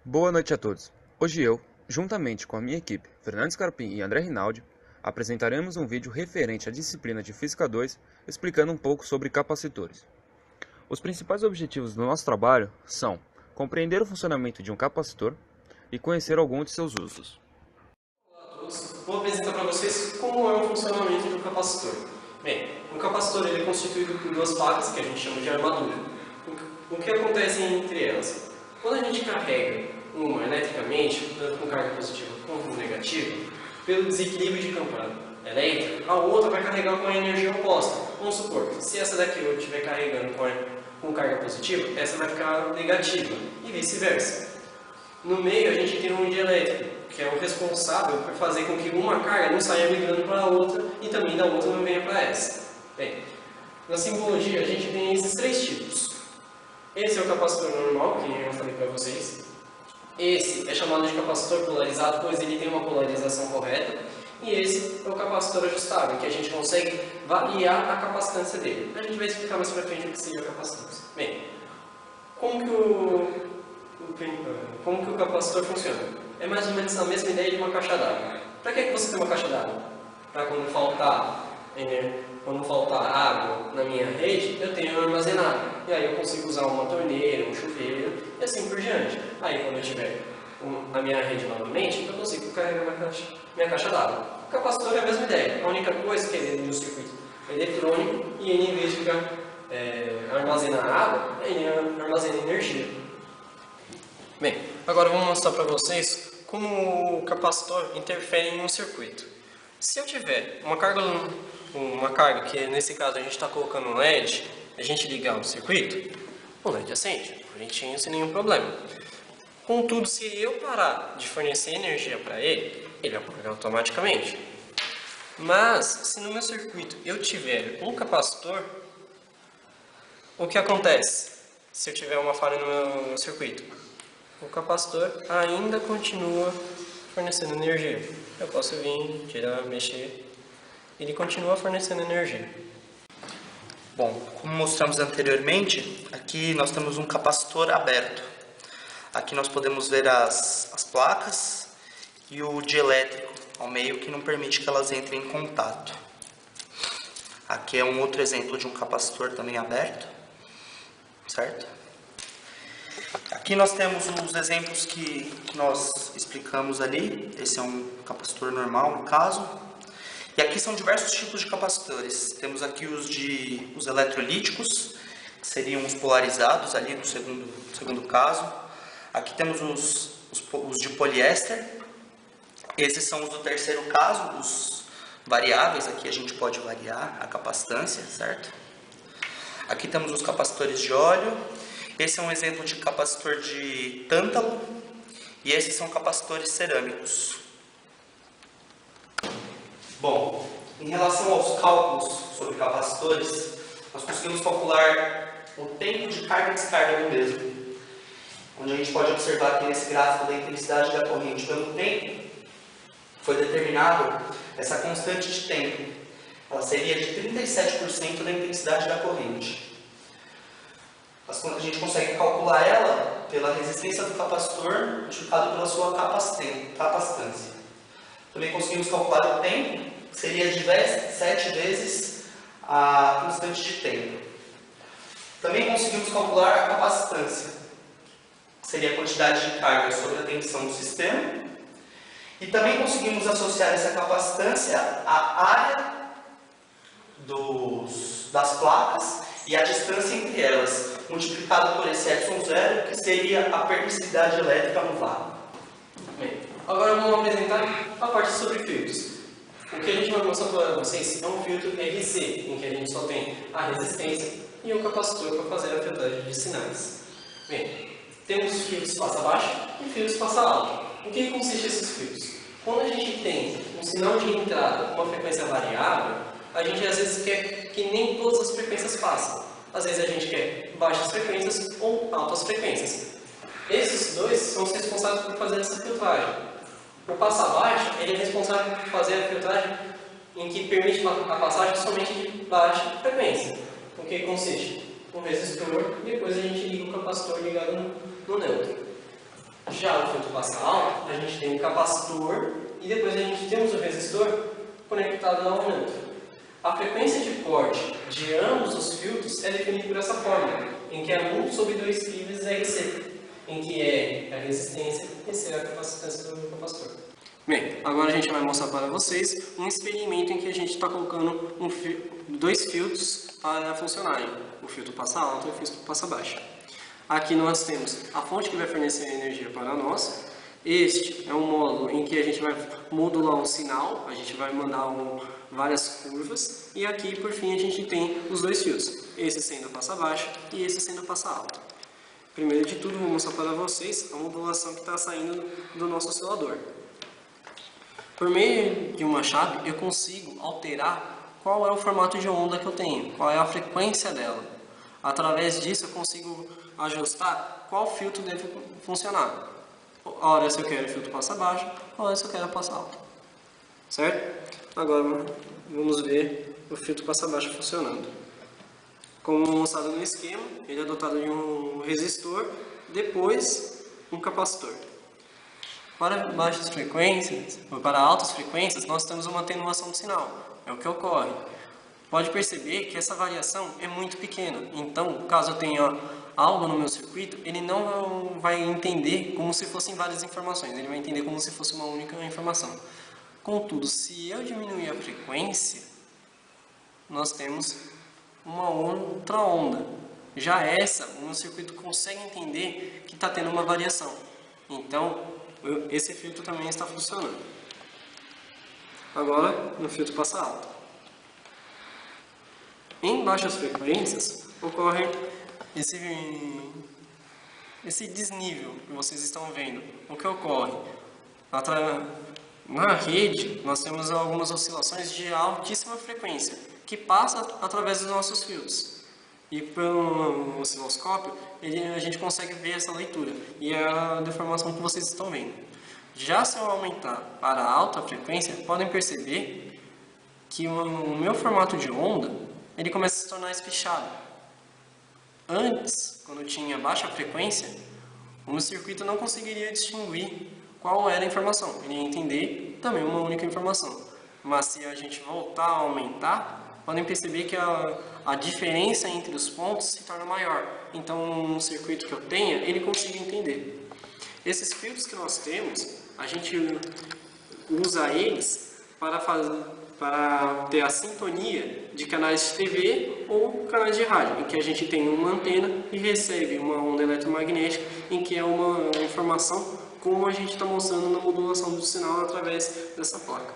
Boa noite a todos. Hoje eu, juntamente com a minha equipe, Fernando Scarpim e André Rinaldi, apresentaremos um vídeo referente à disciplina de Física 2, explicando um pouco sobre capacitores. Os principais objetivos do nosso trabalho são compreender o funcionamento de um capacitor e conhecer alguns de seus usos. Olá a todos, vou apresentar para vocês como é o funcionamento do capacitor. Bem, um capacitor ele é constituído por duas placas, que a gente chama de armadura. O que acontece entre elas? Quando a gente carrega uma eletricamente, tanto com carga positiva quanto negativa, pelo desequilíbrio de campo elétrico, a outra vai carregar com a energia oposta. Vamos supor, se essa daqui eu estiver carregando com carga positiva, essa vai ficar negativa, e vice-versa. No meio a gente tem um dielétrico, que é o responsável por fazer com que uma carga não saia migrando para a outra e também da outra não venha para essa. Bem, na simbologia a gente tem esses três tipos. Esse é o capacitor normal, que eu falei para vocês. Esse é chamado de capacitor polarizado, pois ele tem uma polarização correta. E esse é o capacitor ajustável, que a gente consegue variar a capacitância dele. A gente vai explicar mais para frente o que seria a capacitância. Bem, como que o capacitor funciona? É mais ou menos a mesma ideia de uma caixa d'água. Para que você tem uma caixa d'água? Para quando faltar água na minha rede, eu tenho armazenado. E aí eu consigo usar uma torneira, um chuveiro e assim por diante. Aí quando eu tiver a minha rede novamente, eu consigo carregar minha caixa d'água. O capacitor é a mesma ideia. A única coisa é que ele é um circuito eletrônico e ele, em vez de ficar armazenar água, ele armazena energia. Bem, agora eu vou mostrar para vocês como o capacitor interfere em um circuito. Se eu tiver uma carga que nesse caso a gente está colocando um LED, a gente ligar o circuito, o LED acende, bonitinho, sem nenhum problema. Contudo, se eu parar de fornecer energia para ele, ele apaga automaticamente. Mas, se no meu circuito eu tiver um capacitor, o que acontece se eu tiver uma falha no meu circuito? O capacitor ainda continua fornecendo energia. Eu posso vir, tirar, mexer, ele continua fornecendo energia. Bom, como mostramos anteriormente, aqui nós temos um capacitor aberto. Aqui nós podemos ver as placas e o dielétrico ao meio, que não permite que elas entrem em contato. Aqui é um outro exemplo de um capacitor também aberto, certo? Aqui nós temos os exemplos que nós explicamos ali. Esse é um capacitor normal, no caso. E aqui são diversos tipos de capacitores. Temos aqui os eletrolíticos, que seriam os polarizados ali no segundo caso. Aqui temos os de poliéster. Esses são os do terceiro caso, os variáveis. Aqui a gente pode variar a capacitância, certo? Aqui temos os capacitores de óleo. Esse é um exemplo de capacitor de tântalo. E esses são capacitores cerâmicos. Bom, em relação aos cálculos sobre capacitores, nós conseguimos calcular o tempo de carga e descarga do mesmo. Onde a gente pode observar aqui nesse gráfico da intensidade da corrente pelo tempo, foi determinado essa constante de tempo. Ela seria de 37% da intensidade da corrente. A gente consegue calcular ela pela resistência do capacitor multiplicado pela sua capacitância. Também conseguimos calcular o tempo, que seria de 7 vezes a constante de tempo. Também conseguimos calcular a capacitância, que seria a quantidade de carga sobre a tensão do sistema. E também conseguimos associar essa capacitância à área das placas e a distância entre elas, multiplicado por esse ε0, que seria a permissividade elétrica no vácuo. Bem, agora vamos apresentar a parte sobre filtros. O que a gente vai mostrar para vocês é um filtro RC, em que a gente só tem a resistência e o capacitor para fazer a filtragem de sinais. Bem, temos filtros passa baixo e filtros passa alto. O que consiste esses filtros? Quando a gente tem um sinal de entrada com uma frequência variável, a gente às vezes quer que nem todas as frequências passem. Às vezes a gente quer baixas frequências ou altas frequências. Esses dois são os responsáveis por fazer essa filtragem. O passa baixo, ele é responsável por fazer a filtragem em que permite a passagem somente de baixa frequência. O que consiste? Um resistor, depois a gente liga o capacitor ligado no neutro. Já o filtro passa alto, a gente tem um capacitor e depois a gente temos o resistor conectado ao neutro. A frequência de corte de ambos os filtros é definida por essa fórmula, em que é 1 sobre 2 π vezes RC, em que R é a resistência e C é a capacitância do capacitor. Bem, agora a gente vai mostrar para vocês um experimento em que a gente está colocando dois filtros para funcionarem, o filtro passa alto e o filtro passa baixo. Aqui nós temos a fonte que vai fornecer a energia para nós. Este é um módulo em que a gente vai modular um sinal, a gente vai mandar várias curvas, e aqui por fim a gente tem os dois fios, esse sendo passa baixo e esse sendo passa alto. Primeiro de tudo, vou mostrar para vocês a modulação que está saindo do nosso oscilador. Por meio de uma chave eu consigo alterar qual é o formato de onda que eu tenho, qual é a frequência dela. Através disso eu consigo ajustar qual filtro deve funcionar. Ora se eu quero filtro passa baixo, ora se eu quero passa alto. Certo? Agora vamos ver o filtro passa baixo funcionando. Como mostrado no esquema, ele é dotado de um resistor, depois um capacitor. Para baixas frequências, ou para altas frequências, nós temos uma atenuação do sinal, é o que ocorre. Pode perceber que essa variação é muito pequena, então, caso eu tenha algo no meu circuito, ele não vai entender como se fossem várias informações, ele vai entender como se fosse uma única informação. Contudo, se eu diminuir a frequência, nós temos uma outra onda. Já essa, o meu circuito consegue entender que está tendo uma variação. Então, esse filtro também está funcionando. Agora, no filtro passa alto. Em baixas frequências, ocorre esse desnível que vocês estão vendo. O que ocorre? Na rede, nós temos algumas oscilações de altíssima frequência, que passa através dos nossos fios. E pelo osciloscópio, a gente consegue ver essa leitura, e é a deformação que vocês estão vendo. Já se eu aumentar para alta frequência, podem perceber que o meu formato de onda, ele começa a se tornar espichado. Antes, quando eu tinha baixa frequência, o meu circuito não conseguiria distinguir qual era a informação. Ele ia entender também uma única informação. Mas se a gente voltar a aumentar, podem perceber que a diferença entre os pontos se torna maior. Então, no circuito que eu tenha, ele consiga entender. Esses filtros que nós temos, a gente usa eles para ter a sintonia de canais de TV ou canais de rádio, em que a gente tem uma antena e recebe uma onda eletromagnética, em que é uma informação como a gente está mostrando na modulação do sinal através dessa placa.